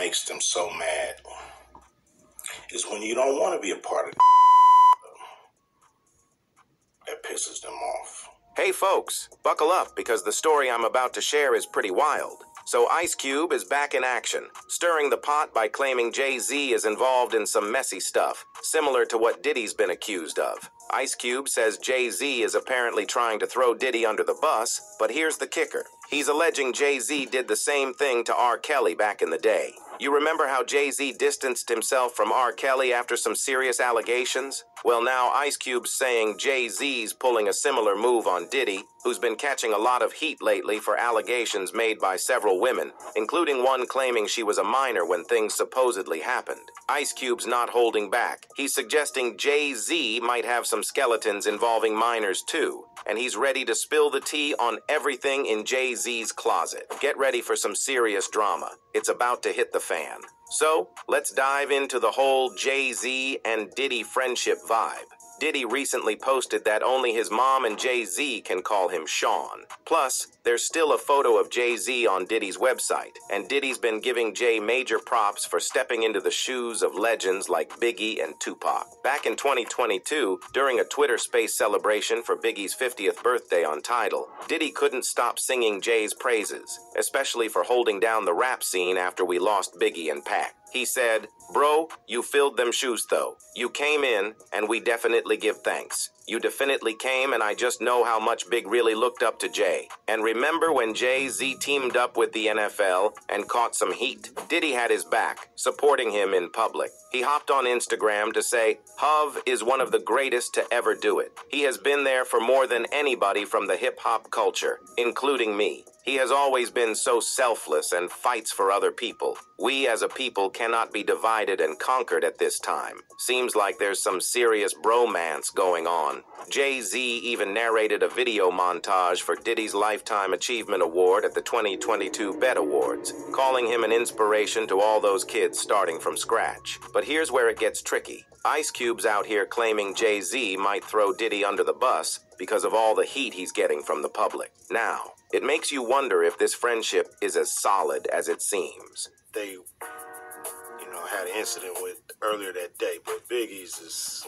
makes them so mad is when you don't want to be a part of that pisses them off. Hey folks, buckle up because the story I'm about to share is pretty wild. So Ice Cube is back in action, stirring the pot by claiming Jay-Z is involved in some messy stuff, similar to what Diddy's been accused of. Ice Cube says Jay-Z is apparently trying to throw Diddy under the bus, but here's the kicker. He's alleging Jay-Z did the same thing to R. Kelly back in the day. You remember how Jay-Z distanced himself from R. Kelly after some serious allegations? Well, now Ice Cube's saying Jay-Z's pulling a similar move on Diddy, who's been catching a lot of heat lately for allegations made by several women, including one claiming she was a minor when things supposedly happened. Ice Cube's not holding back. He's suggesting Jay-Z might have some skeletons involving minors too, and he's ready to spill the tea on everything in Jay-Z's closet. Get ready for some serious drama. It's about to hit the fan. So, let's dive into the whole Jay-Z and Diddy friendship vibe. Diddy recently posted that only his mom and Jay-Z can call him Sean. Plus, there's still a photo of Jay-Z on Diddy's website, and Diddy's been giving Jay major props for stepping into the shoes of legends like Biggie and Tupac. Back in 2022, during a Twitter Space celebration for Biggie's 50th birthday on Tidal, Diddy couldn't stop singing Jay's praises, especially for holding down the rap scene after we lost Biggie and Pac. He said, "Bro, you filled them shoes though. You came in, and we definitely give thanks. You definitely came, and I just know how much Big really looked up to Jay. And remember when Jay-Z teamed up with the NFL and caught some heat? Diddy had his back, supporting him in public. He hopped on Instagram to say, Hov is one of the greatest to ever do it. He has been there for more than anybody from the hip-hop culture, including me. He has always been so selfless and fights for other people. We as a people cannot be divided and conquered at this time. Seems like there's some serious bromance going on." Jay-Z even narrated a video montage for Diddy's Lifetime Achievement Award at the 2022 BET Awards, calling him an inspiration to all those kids starting from scratch. But here's where it gets tricky. Ice Cube's out here claiming Jay-Z might throw Diddy under the bus because of all the heat he's getting from the public. Now, it makes you wonder if this friendship is as solid as it seems. They, had an incident with earlier that day, but Biggie's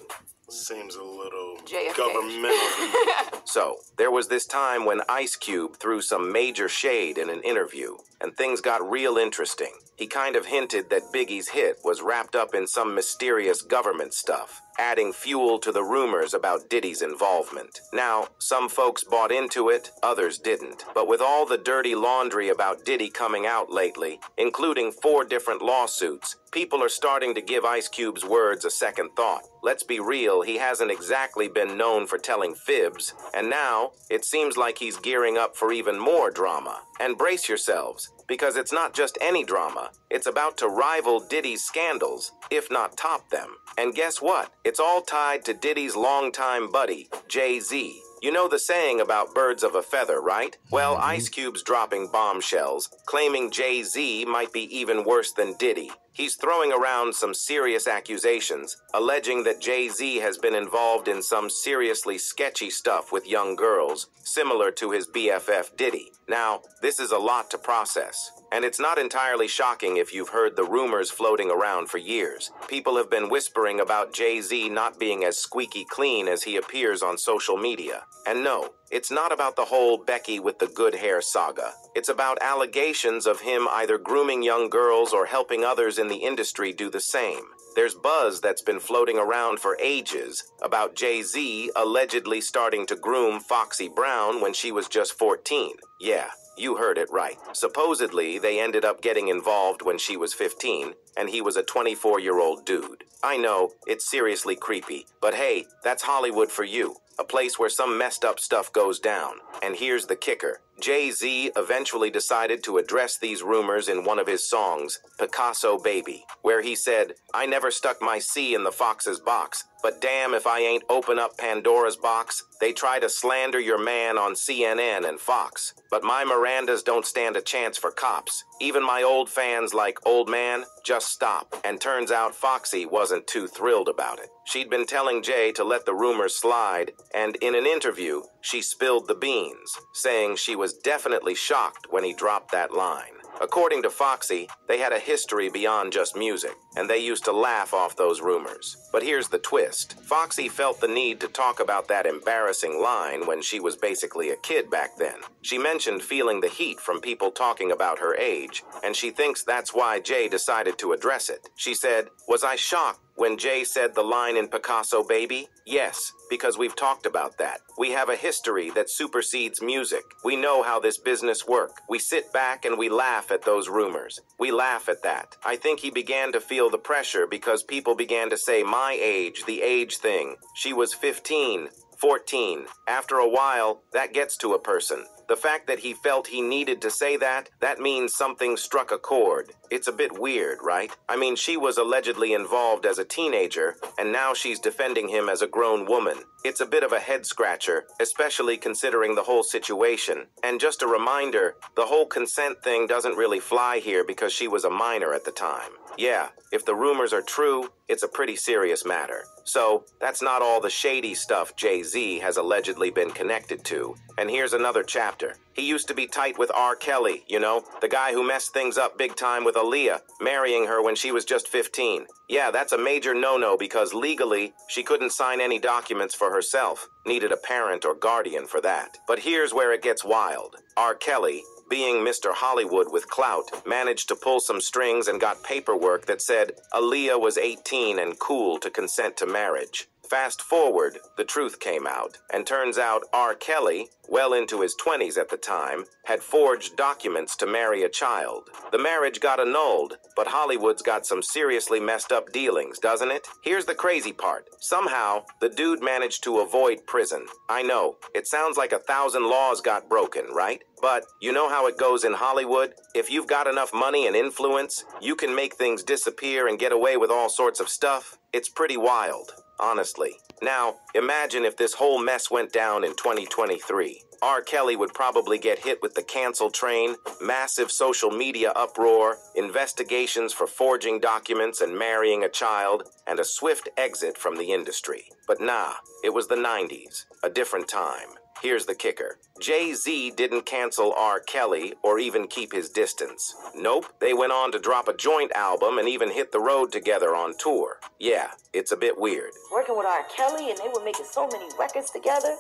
seems a little JFK. Governmental. So, there was this time when Ice Cube threw some major shade in an interview, and things got real interesting. He kind of hinted that Biggie's hit was wrapped up in some mysterious government stuff, adding fuel to the rumors about Diddy's involvement. Now, some folks bought into it, others didn't. But with all the dirty laundry about Diddy coming out lately, including 4 different lawsuits, people are starting to give Ice Cube's words a second thought. Let's be real, he hasn't exactly been known for telling fibs, and now it seems like he's gearing up for even more drama. And brace yourselves, because it's not just any drama. It's about to rival Diddy's scandals, if not top them. And guess what? It's all tied to Diddy's longtime buddy, Jay-Z. You know the saying about birds of a feather, right? Well, Ice Cube's dropping bombshells, claiming Jay-Z might be even worse than Diddy. He's throwing around some serious accusations, alleging that Jay-Z has been involved in some seriously sketchy stuff with young girls, similar to his BFF Diddy. Now, this is a lot to process, and it's not entirely shocking if you've heard the rumors floating around for years. People have been whispering about Jay-Z not being as squeaky clean as he appears on social media. And no, it's not about the whole Becky with the good hair saga. It's about allegations of him either grooming young girls or helping others in the industry do the same. There's buzz that's been floating around for ages about Jay-Z allegedly starting to groom Foxy Brown when she was just 14. Yeah, you heard it right. Supposedly, they ended up getting involved when she was 15, and he was a 24-year-old dude. I know, it's seriously creepy, but hey, that's Hollywood for you. A place where some messed up stuff goes down. And here's the kicker. Jay-Z eventually decided to address these rumors in one of his songs, Picasso Baby, where he said, "I never stuck my C in the Fox's box, but damn if I ain't open up Pandora's box. They try to slander your man on CNN and Fox, but my Mirandas don't stand a chance for cops. Even my old fans like, old man, just stop." And turns out Foxy wasn't too thrilled about it. She'd been telling Jay to let the rumors slide, and in an interview, she spilled the beans, saying she was definitely shocked when he dropped that line. According to Foxy, they had a history beyond just music, and they used to laugh off those rumors. But here's the twist. Foxy felt the need to talk about that embarrassing line when she was basically a kid back then. She mentioned feeling the heat from people talking about her age, and she thinks that's why Jay decided to address it. She said, "Was I shocked when Jay said the line in Picasso Baby? Yes, because we've talked about that. We have a history that supersedes music. We know how this business works. We sit back and we laugh at those rumors. We laugh at that." I think he began to feel the pressure because people began to say my age, the age thing. She was 15, 14. After a while, that gets to a person. The fact that he felt he needed to say that means something struck a chord. It's a bit weird, right? I mean, she was allegedly involved as a teenager, and now she's defending him as a grown woman. It's a bit of a head-scratcher, especially considering the whole situation. And just a reminder, the whole consent thing doesn't really fly here because she was a minor at the time. Yeah, if the rumors are true, it's a pretty serious matter. So, that's not all the shady stuff Jay-Z has allegedly been connected to. And here's another chapter. He used to be tight with R. Kelly, you know, the guy who messed things up big time with Aaliyah, marrying her when she was just 15. Yeah, that's a major no-no because legally, she couldn't sign any documents for herself. Needed a parent or guardian for that. But here's where it gets wild. R. Kelly, being Mr. Hollywood with clout, managed to pull some strings and got paperwork that said Aaliyah was 18 and cool to consent to marriage. Fast forward, the truth came out, and turns out R. Kelly, well into his 20s at the time, had forged documents to marry a child. The marriage got annulled, but Hollywood's got some seriously messed up dealings, doesn't it? Here's the crazy part. Somehow, the dude managed to avoid prison. I know, it sounds like 1,000 laws got broken, right? But you know how it goes in Hollywood? If you've got enough money and influence, you can make things disappear and get away with all sorts of stuff. It's pretty wild, honestly. Now, imagine if this whole mess went down in 2023. R. Kelly would probably get hit with the cancel train, massive social media uproar, investigations for forging documents and marrying a child, and a swift exit from the industry. But nah, it was the 90s, a different time. Here's the kicker. Jay-Z didn't cancel R. Kelly or even keep his distance. Nope, they went on to drop a joint album and even hit the road together on tour. Yeah, it's a bit weird. Working with R. Kelly and they were making so many records together.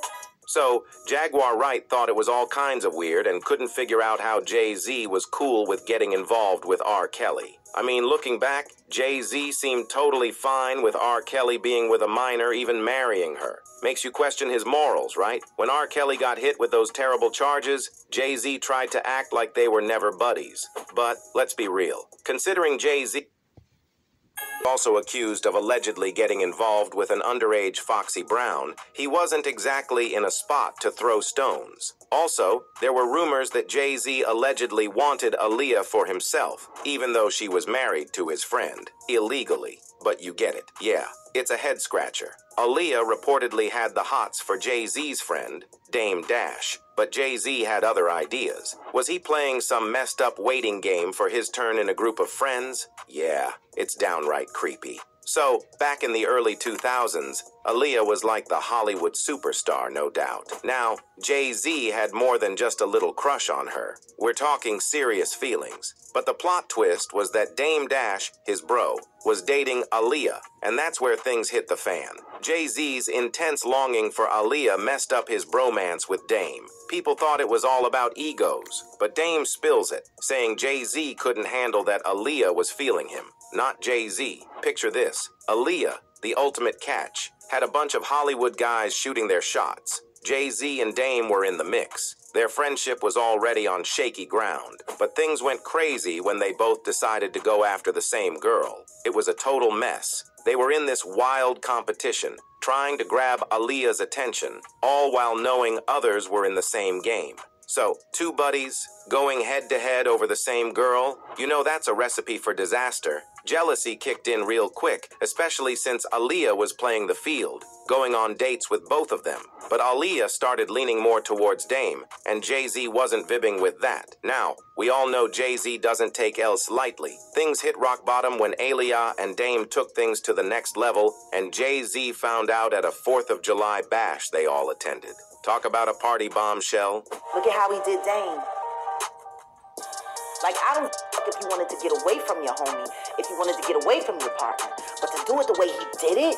So, Jaguar Wright thought it was all kinds of weird and couldn't figure out how Jay-Z was cool with getting involved with R. Kelly. I mean, looking back, Jay-Z seemed totally fine with R. Kelly being with a minor, even marrying her. Makes you question his morals, right? When R. Kelly got hit with those terrible charges, Jay-Z tried to act like they were never buddies. But, let's be real. Considering Jay-Z also accused of allegedly getting involved with an underage Foxy Brown, he wasn't exactly in a spot to throw stones. Also, there were rumors that Jay-Z allegedly wanted Aaliyah for himself, even though she was married to his friend, illegally. But you get it. Yeah, it's a head-scratcher. Aaliyah reportedly had the hots for Jay-Z's friend, Dame Dash, but Jay-Z had other ideas. Was he playing some messed-up waiting game for his turn in a group of friends? Yeah, it's downright creepy. So, back in the early 2000s, Aaliyah was like the Hollywood superstar, no doubt. Now, Jay-Z had more than just a little crush on her. We're talking serious feelings. But the plot twist was that Dame Dash, his bro, was dating Aaliyah, and that's where things hit the fan. Jay-Z's intense longing for Aaliyah messed up his bromance with Dame. People thought it was all about egos, but Dame spills it, saying Jay-Z couldn't handle that Aaliyah was feeling him, not Jay-Z. Picture this. Aaliyah, the ultimate catch, had a bunch of Hollywood guys shooting their shots. Jay-Z and Dame were in the mix. Their friendship was already on shaky ground, but things went crazy when they both decided to go after the same girl. It was a total mess. They were in this wild competition, trying to grab Aaliyah's attention, all while knowing others were in the same game. So, two buddies, going head-to-head over the same girl, you know that's a recipe for disaster. Jealousy kicked in real quick, especially since Aaliyah was playing the field, going on dates with both of them. But Aaliyah started leaning more towards Dame, and Jay-Z wasn't fibbing with that. Now, we all know Jay-Z doesn't take else lightly. Things hit rock bottom when Aaliyah and Dame took things to the next level, and Jay-Z found out at a 4th of July bash they all attended. Talk about a party bombshell. Look at how he did Dame. Like, I don't if you wanted to get away from your homie, if you wanted to get away from your partner. But to do it the way he did it,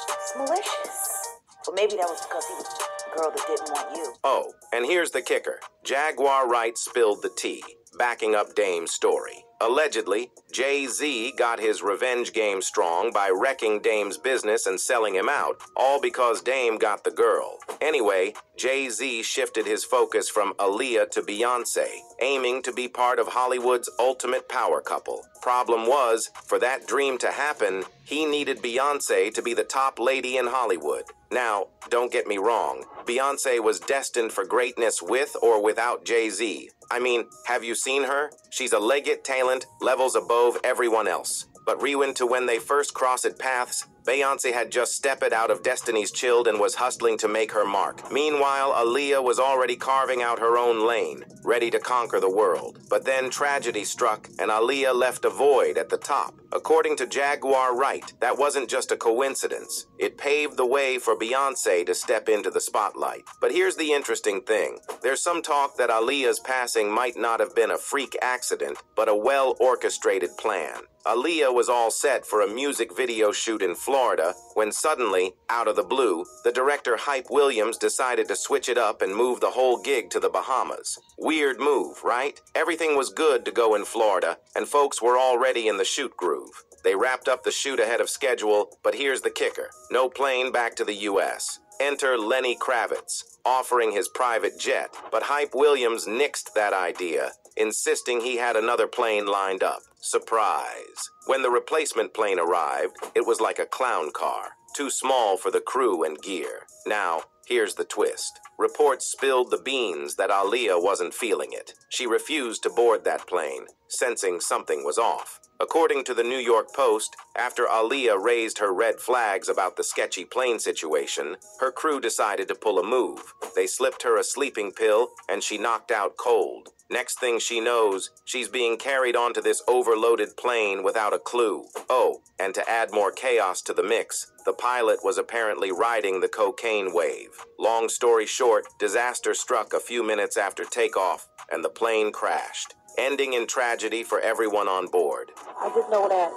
it's malicious. Or maybe that was because he was a girl that didn't want you. Oh, and here's the kicker. Jaguar Wright spilled the tea, backing up Dame's story. Allegedly, Jay-Z got his revenge game strong by wrecking Dame's business and selling him out, all because Dame got the girl. Anyway, Jay-Z shifted his focus from Aaliyah to Beyonce, aiming to be part of Hollywood's ultimate power couple. Problem was, for that dream to happen, he needed Beyonce to be the top lady in Hollywood. Now, don't get me wrong, Beyonce was destined for greatness with or without Jay-Z. I mean, have you seen her? She's a legit talent, levels above everyone else. But rewind to when they first crossed paths, Beyonce had just stepped out of Destiny's Child and was hustling to make her mark. Meanwhile, Aaliyah was already carving out her own lane, ready to conquer the world. But then tragedy struck, and Aaliyah left a void at the top. According to Jaguar Wright, that wasn't just a coincidence. It paved the way for Beyonce to step into the spotlight. But here's the interesting thing. There's some talk that Aaliyah's passing might not have been a freak accident, but a well-orchestrated plan. Aaliyah was all set for a music video shoot in Florida when suddenly, out of the blue, the director Hype Williams decided to switch it up and move the whole gig to the Bahamas. Weird move, right? Everything was good to go in Florida, and folks were already in the shoot groove. They wrapped up the shoot ahead of schedule, but here's the kicker. No plane back to the U.S. Enter Lenny Kravitz, offering his private jet, but Hype Williams nixed that idea, insisting he had another plane lined up. Surprise. When the replacement plane arrived, it was like a clown car, too small for the crew and gear. Now, here's the twist. Reports spilled the beans that Aaliyah wasn't feeling it. She refused to board that plane, sensing something was off. According to the New York Post, after Aaliyah raised her red flags about the sketchy plane situation, her crew decided to pull a move. They slipped her a sleeping pill, and she knocked out cold. Next thing she knows, she's being carried onto this overloaded plane without a clue. Oh, and to add more chaos to the mix, the pilot was apparently riding the cocaine wave. Long story short, disaster struck a few minutes after takeoff, and the plane crashed, ending in tragedy for everyone on board. I just know that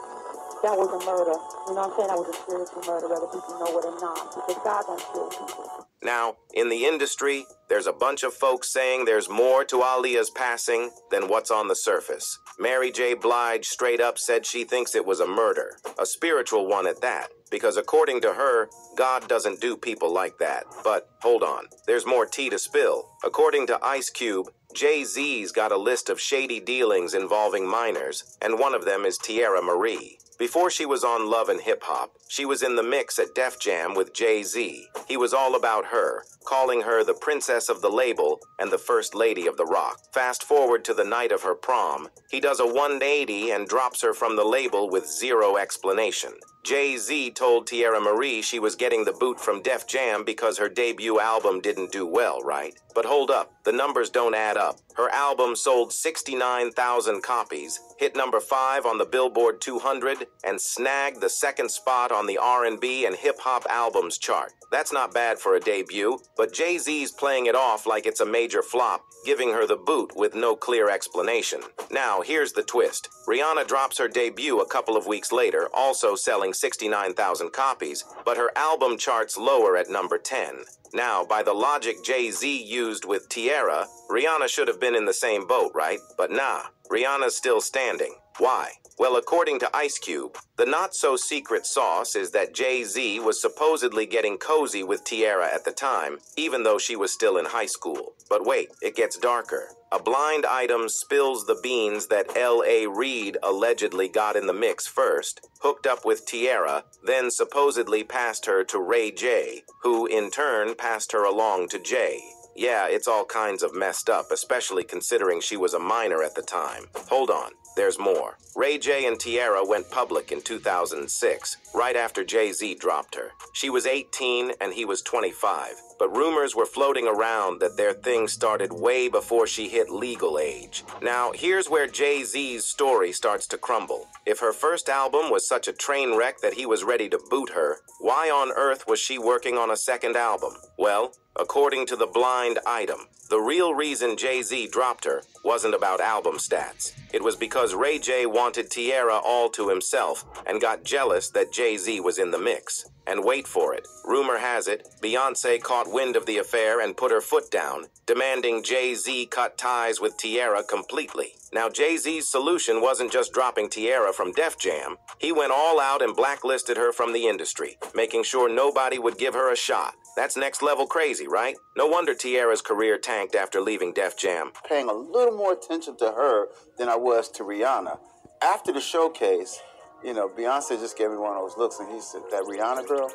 was a murder. You know what I'm saying? That was a spiritual murder, whether people know it or not, because God don't kill people. Now, in the industry, there's a bunch of folks saying there's more to Aaliyah's passing than what's on the surface. Mary J. Blige straight up said she thinks it was a murder, a spiritual one at that, because according to her, God doesn't do people like that. But hold on, there's more tea to spill. According to Ice Cube, Jay-Z's got a list of shady dealings involving minors, and one of them is Tierra Marie. Before she was on Love and Hip Hop, she was in the mix at Def Jam with Jay-Z. He was all about her, calling her the princess of the label and the first lady of the rock. Fast forward to the night of her prom, he does a 180 and drops her from the label with zero explanation. Jay-Z told Tierra Marie she was getting the boot from Def Jam because her debut album didn't do well, right? But hold up, the numbers don't add up. Her album sold 69,000 copies, hit number 5 on the Billboard 200, and snagged the second spot on the R&B and hip-hop albums chart. That's not bad for a debut, but Jay-Z's playing it off like it's a major flop, giving her the boot with no clear explanation. Now, here's the twist. Rihanna drops her debut a couple of weeks later, also selling 69,000 copies, but her album charts lower at number 10. Now, by the logic Jay-Z used with Tierra, Rihanna should have been in the same boat, right? But nah, Rihanna's still standing. Why? Well, according to Ice Cube, the not-so-secret sauce is that Jay-Z was supposedly getting cozy with Tierra at the time, even though she was still in high school. But wait, it gets darker. A blind item spills the beans that L.A. Reid allegedly got in the mix first, hooked up with Tierra, then supposedly passed her to Ray J, who in turn passed her along to Jay. Yeah, it's all kinds of messed up, especially considering she was a minor at the time. Hold on, there's more. Ray J and Tierra went public in 2006, right after Jay-Z dropped her. She was 18 and he was 25, but rumors were floating around that their thing started way before she hit legal age. Now, here's where Jay-Z's story starts to crumble. If her first album was such a train wreck that he was ready to boot her, why on earth was she working on a second album? Well, According to the blind item, the real reason Jay-Z dropped her wasn't about album stats. It was because Ray J wanted Tierra all to himself and got jealous that Jay-Z was in the mix. And wait for it, rumor has it, Beyonce caught wind of the affair and put her foot down, demanding Jay-Z cut ties with Tierra completely. Now, Jay-Z's solution wasn't just dropping Tierra from Def Jam. He went all out and blacklisted her from the industry, making sure nobody would give her a shot. That's next level crazy, right? No wonder Tierra's career tanked after leaving Def Jam. Paying a little more attention to her than I was to Rihanna. After the showcase, Beyonce just gave me one of those looks, and he said, "That Rihanna girl?"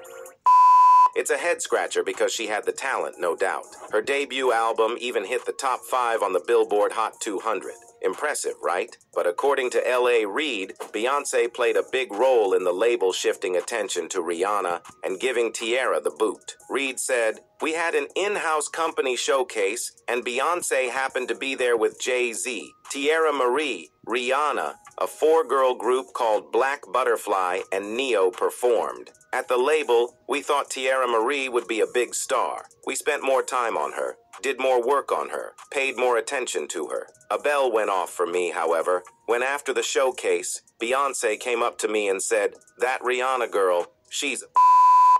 It's a head-scratcher because she had the talent, no doubt. Her debut album even hit the top 5 on the Billboard Hot 200. Impressive, right? But according to L.A. Reid, Beyonce played a big role in the label shifting attention to Rihanna and giving Tierra the boot. Reid said, "We had an in-house company showcase, and Beyonce happened to be there with Jay-Z, Tierra Marie, Rihanna, a 4-girl group called Black Butterfly, and Neo performed. At the label, we thought Tierra Marie would be a big star. We spent more time on her, did more work on her, paid more attention to her. A bell went off for me, however, when after the showcase, Beyonce came up to me and said, 'That Rihanna girl, she's a.'"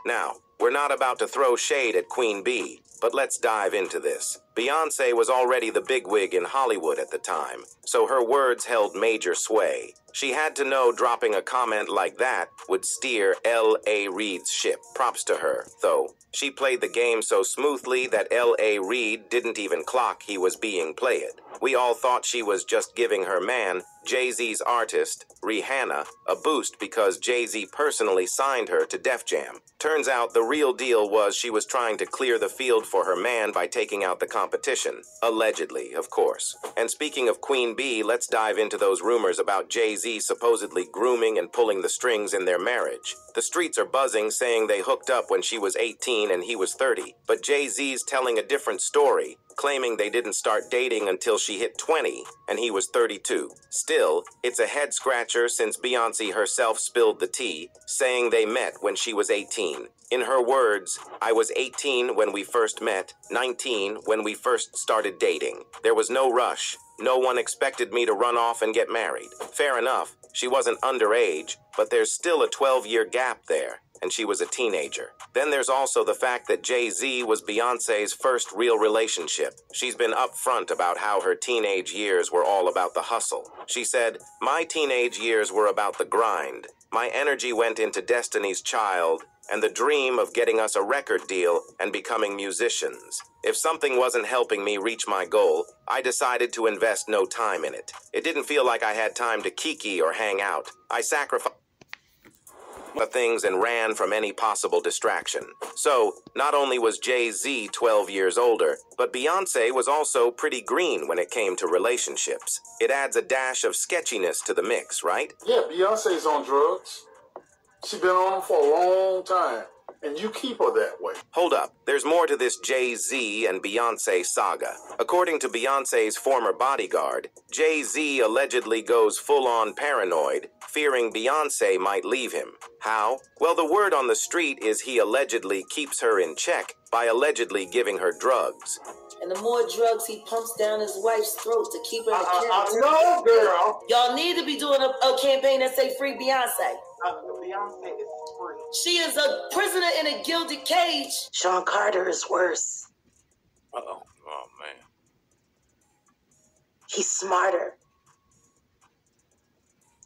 Now, we're not about to throw shade at Queen Bee, but let's dive into this. Beyonce was already the bigwig in Hollywood at the time, so her words held major sway. She had to know dropping a comment like that would steer L.A. Reid's ship. Props to her, though. She played the game so smoothly that L.A. Reid didn't even clock he was being played. We all thought she was just giving her man, Jay-Z's artist, Rihanna, a boost because Jay-Z personally signed her to Def Jam. Turns out the real deal was she was trying to clear the field for her man by taking out the competition. Allegedly, of course. And speaking of Queen Bee, let's dive into those rumors about Jay-Z supposedly grooming and pulling the strings in their marriage. The streets are buzzing saying they hooked up when she was 18 and he was 30, but Jay-Z's telling a different story, claiming they didn't start dating until she hit 20 and he was 32. Still, it's a head-scratcher since Beyonce herself spilled the tea, saying they met when she was 18. In her words, "I was 18 when we first met, 19 when we first started dating. There was no rush. No one expected me to run off and get married." Fair enough, she wasn't underage, but there's still a 12-year gap there, and she was a teenager. Then there's also the fact that Jay-Z was Beyonce's first real relationship. She's been upfront about how her teenage years were all about the hustle. She said, "My teenage years were about the grind. My energy went into Destiny's Child and the dream of getting us a record deal and becoming musicians. If something wasn't helping me reach my goal, I decided to invest no time in it. It didn't feel like I had time to kiki or hang out. I sacrificed the things and ran from any possible distraction." So, not only was Jay-Z 12 years older, but Beyonce was also pretty green when it came to relationships. It adds a dash of sketchiness to the mix, right? Yeah, Beyonce's on drugs. She's been on them for a long time, and you keep her that way. Hold up, there's more to this Jay-Z and Beyonce saga. According to Beyonce's former bodyguard, Jay-Z allegedly goes full-on paranoid, fearing Beyonce might leave him. How? Well, the word on the street is he allegedly keeps her in check by allegedly giving her drugs. And the more drugs he pumps down his wife's throat to keep her in the character. No, girl. Y'all need to be doing a campaign that say free Beyonce. Beyonce is free. She is a prisoner in a gilded cage. Sean Carter is worse. Uh-oh. Oh, man. He's smarter.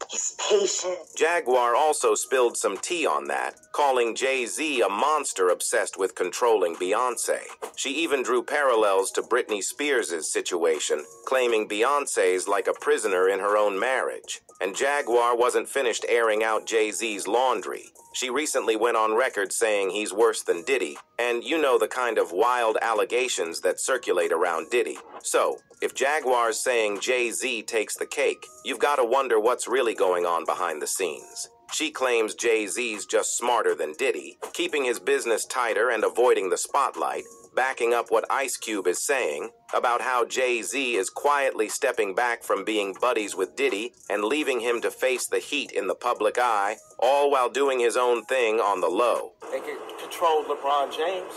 He's patient. Jaguar also spilled some tea on that, calling Jay-Z a monster obsessed with controlling Beyonce. She even drew parallels to Britney Spears' situation, claiming Beyonce's like a prisoner in her own marriage. And Jaguar wasn't finished airing out Jay-Z's laundry. She recently went on record saying he's worse than Diddy, and you know the kind of wild allegations that circulate around Diddy. So, if Jaguar's saying Jay-Z takes the cake, you've got to wonder what's really going on behind the scenes. She claims Jay-Z's just smarter than Diddy, keeping his business tighter and avoiding the spotlight, backing up what Ice Cube is saying about how Jay-Z is quietly stepping back from being buddies with Diddy and leaving him to face the heat in the public eye, all while doing his own thing on the low. They can control LeBron James.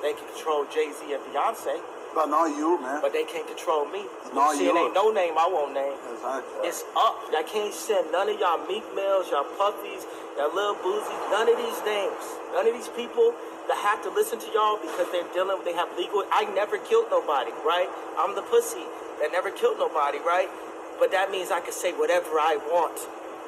They can control Jay-Z and Beyonce, But not you, man. but they can't control me. Not See, you. it ain't no name I won't name. Exactly. It's up. I can't send none of y'all Meek Mills, y'all Puffies, y'all Lil Boozy, none of these names. None of these people that have to listen to y'all because they have legal. I never killed nobody, right? I'm the pussy that never killed nobody, right? But that means I can say whatever I want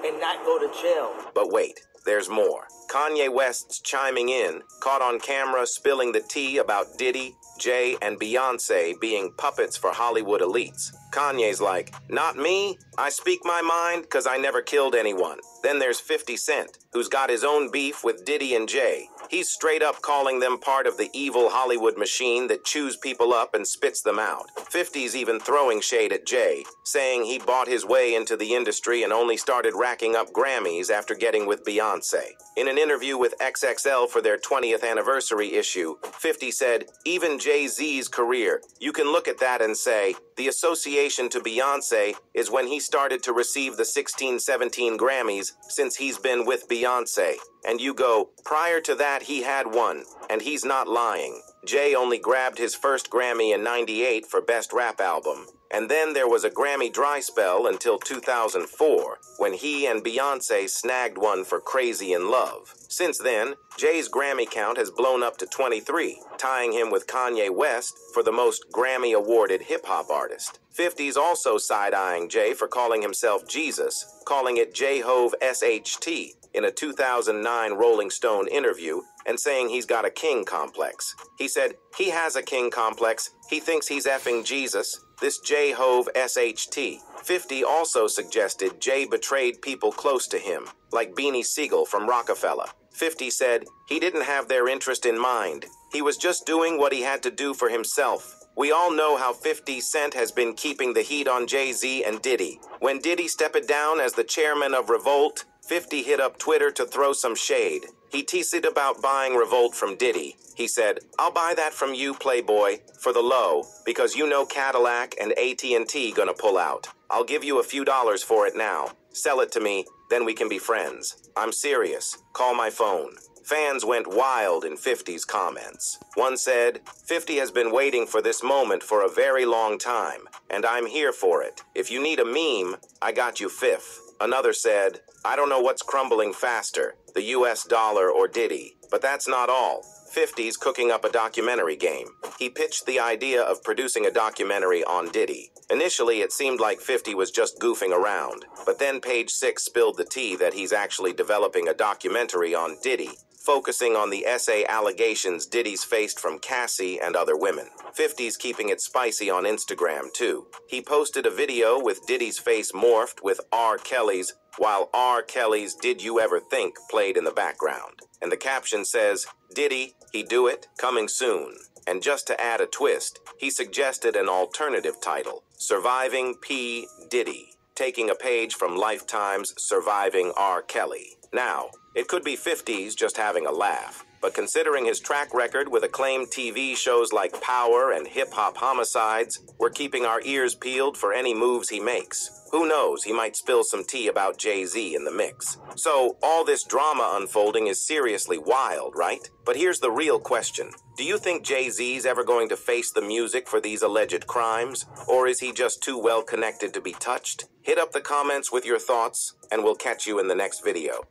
and not go to jail. But wait, there's more. Kanye West's chiming in, caught on camera spilling the tea about Diddy, Jay, and Beyonce being puppets for Hollywood elites. Kanye's like, not me, I speak my mind because I never killed anyone. Then there's 50 Cent, who's got his own beef with Diddy and Jay. He's straight up calling them part of the evil Hollywood machine that chews people up and spits them out. 50's even throwing shade at Jay, saying he bought his way into the industry and only started racking up Grammys after getting with Beyonce. In an interview with XXL for their 20th anniversary issue, 50 said, even Jay-Z's career, you can look at that and say, the association to Beyonce is when he started to receive the 16-17 Grammys since he's been with Beyonce. And you go, prior to that he had one, and he's not lying. Jay only grabbed his first Grammy in '98 for Best Rap Album. And then there was a Grammy dry spell until 2004, when he and Beyonce snagged one for Crazy in Love. Since then, Jay's Grammy count has blown up to 23, tying him with Kanye West for the most Grammy-awarded hip-hop artist. 50's also side-eyeing Jay for calling himself Jesus, calling it J-Hove SHT in a 2009 Rolling Stone interview, and saying he's got a king complex. He said he has a king complex, he thinks he's effing Jesus, this J-Hove SHT. 50 also suggested Jay betrayed people close to him, like Beanie Siegel from Rockefeller. 50 said he didn't have their interest in mind. He was just doing what he had to do for himself. We all know how 50 Cent has been keeping the heat on Jay-Z and Diddy. When Diddy stepped down as the chairman of Revolt, 50 hit up Twitter to throw some shade. He teased about buying Revolt from Diddy. He said, I'll buy that from you, Playboy, for the low, because you know Cadillac and AT&T gonna pull out. I'll give you a few dollars for it now. Sell it to me, then we can be friends. I'm serious. Call my phone. Fans went wild in 50's comments. One said, 50 has been waiting for this moment for a very long time, and I'm here for it. If you need a meme, I got you fifth. Another said, I don't know what's crumbling faster, the US dollar or Diddy, but that's not all. 50's cooking up a documentary game. He pitched the idea of producing a documentary on Diddy. Initially, it seemed like 50 was just goofing around, but then Page Six spilled the tea that he's actually developing a documentary on Diddy, focusing on the SA allegations Diddy's faced from Cassie and other women. 50's keeping it spicy on Instagram, too. He posted a video with Diddy's face morphed with R. Kelly's, while R. Kelly's Did You Ever Think played in the background. And the caption says, Diddy, he do it, coming soon. And just to add a twist, he suggested an alternative title, Surviving P. Diddy, taking a page from Lifetime's Surviving R. Kelly. Now, it could be 50's just having a laugh, but considering his track record with acclaimed TV shows like Power and Hip Hop Homicides, we're keeping our ears peeled for any moves he makes. Who knows, he might spill some tea about Jay-Z in the mix. So, all this drama unfolding is seriously wild, right? But here's the real question. Do you think Jay-Z's ever going to face the music for these alleged crimes? Or is he just too well connected to be touched? Hit up the comments with your thoughts, and we'll catch you in the next video.